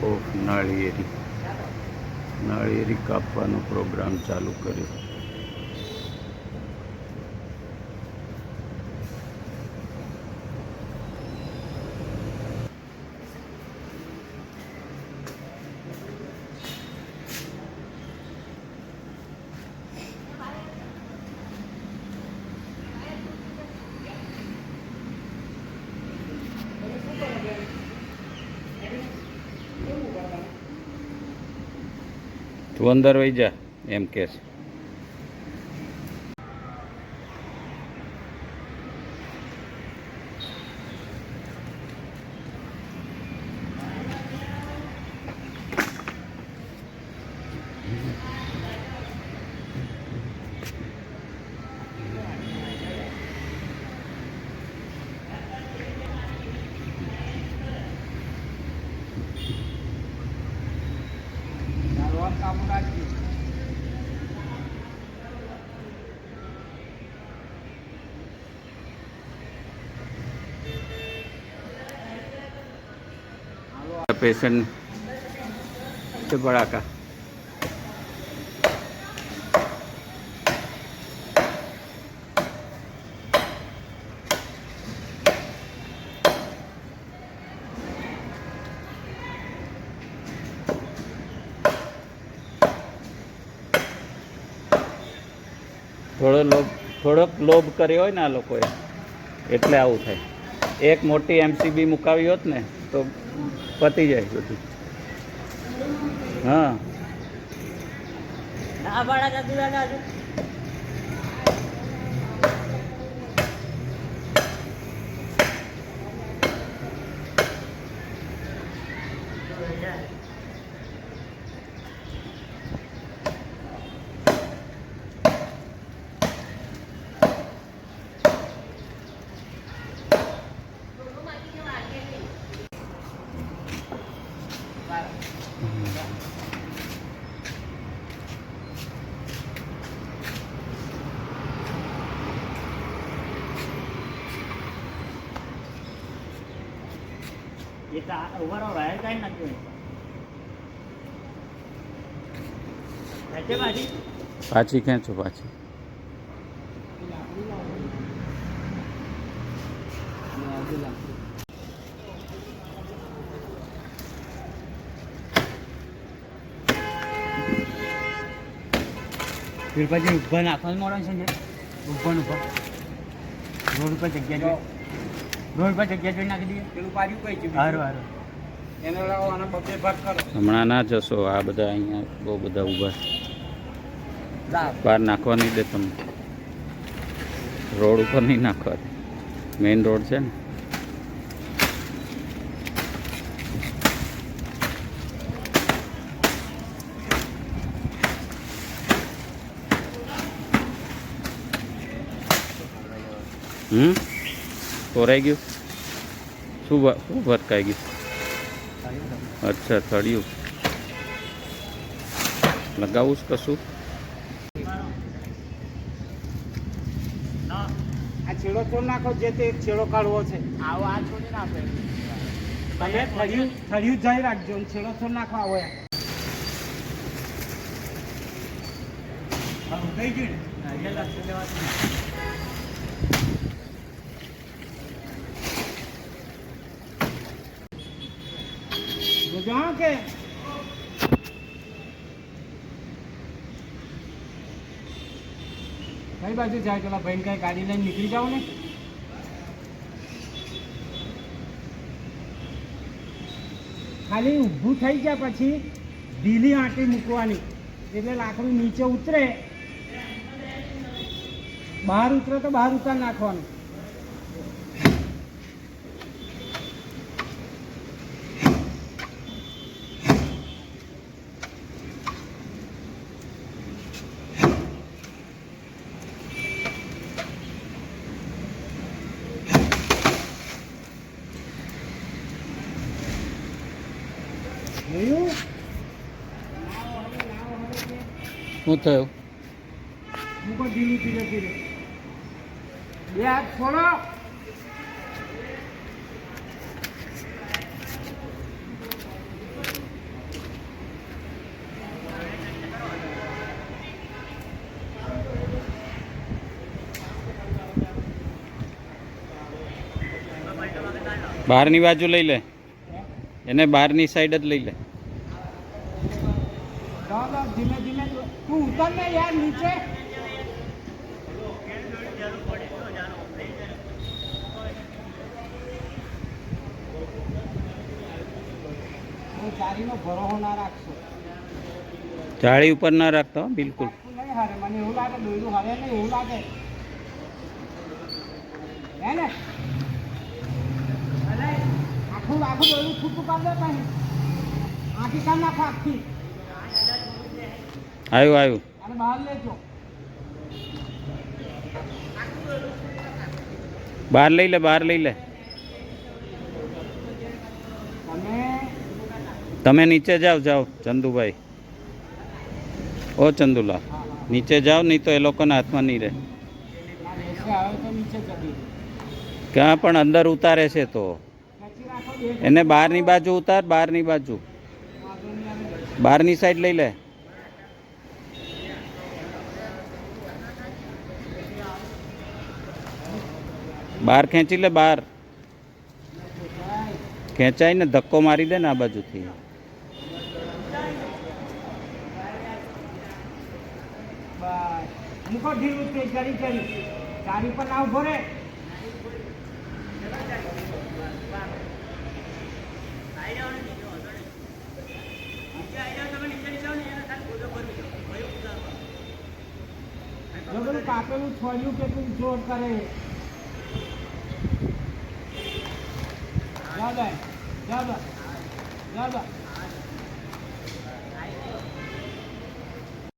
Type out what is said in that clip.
Of નાળિયેરી કાપવાનો programme ચાલુ કર્યો. તું અંદર વહી જા એમ કે છે. पेशेंट से बड़ा का થોડોક લોભ કર્યો હોય ને આ લોકોએ એટલે આવું થાય. એક મોટી એમસીબી મુકાવી હોત ને તો પતી જાય બધું. હા पाची खेचो पाची फिर પછી ઉભા નાખવાનું મોડો છે ને ઉભા રોડ પર જગ્યા જોઈ નાખી દઈએ પેલું પાડ્યું કઈ છે હારું એનો લાવો આનો બબે ભાગ કરો. હમણાં ના જશો આ બધા અહીંયા બહુ બધા ઊભા બહાર નાખવા નહીં દે તમે. રોડ ઉપર નહીં નાખવા દે. મેઇન રોડ છે ને. કોરાઈ ગયું શું ભટકાઈ ગયું? અચ્છા થળિયું લગાવું જ કશું. આ છેડો છોડ નાખો જે તે છેડો કાઢવો છે. આવો આ છોડી નાખો તમે થળિયું જઈ રાખજો છેડો છોડ નાખો આવો કઈ ગયું કે કઈ બાજુ જાય પેલા ભાઈ કઈ ગાડી લઈને નીકળી જાવ ને. ખાલી ઊભું થઈ ગયા પછી ઢીલી આંટી મૂકવાની એટલે લાકડું નીચે ઉતરે. બહાર ઉતરે તો બહાર ઉતાર નાખવાનું. શું થયું? મૂકો ઢીલું ધીરે ધીરે. બે હાથ છોડો. બહારની બાજુ લઈ લે, એને બહારની સાઈડ જ લઈ લે. ચાલો ધીમે ધીમે તું ઉતર ને યાર નીચે. જારીનો ભરોસો ના રાખશો. જાળી ઉપર ના રાખતો હો, બિલકુલ. નહીં હારે, મને એવું લાગે દોયડું હારે નહીં એવું લાગે હે ને. અરે આખું આખું દોયડું છૂટું કરી દે પછી આખી કાઢ નાખો આખી. આવ્યું આવ્યું. અને બહાર લેજો. બહાર લઈ લે, બહાર લઈ લે. તમે નીચે જાઓ, જાઓ ચંદુભાઈ. ઓ ચંદુલાલ, નીચે જાઓ, નહીં તો એ લોકોના હાથમાં નહીં રહે. ક્યાં પણ અંદર ઉતારે છે તો એને બહારની બાજુ ઉતાર, બહારની બાજુ, બહારની સાઈડ લઈ લે. બહાર ખેંચી લે, બહાર ખેંચાય ને ધક્કો મારી દે ને આ બાજુથી. મૂકો ઢીલું તે કરી ચારી પર ના ઉભો રે. બધું કાપેલું છોડ્યું કે તું જોર કરે. જા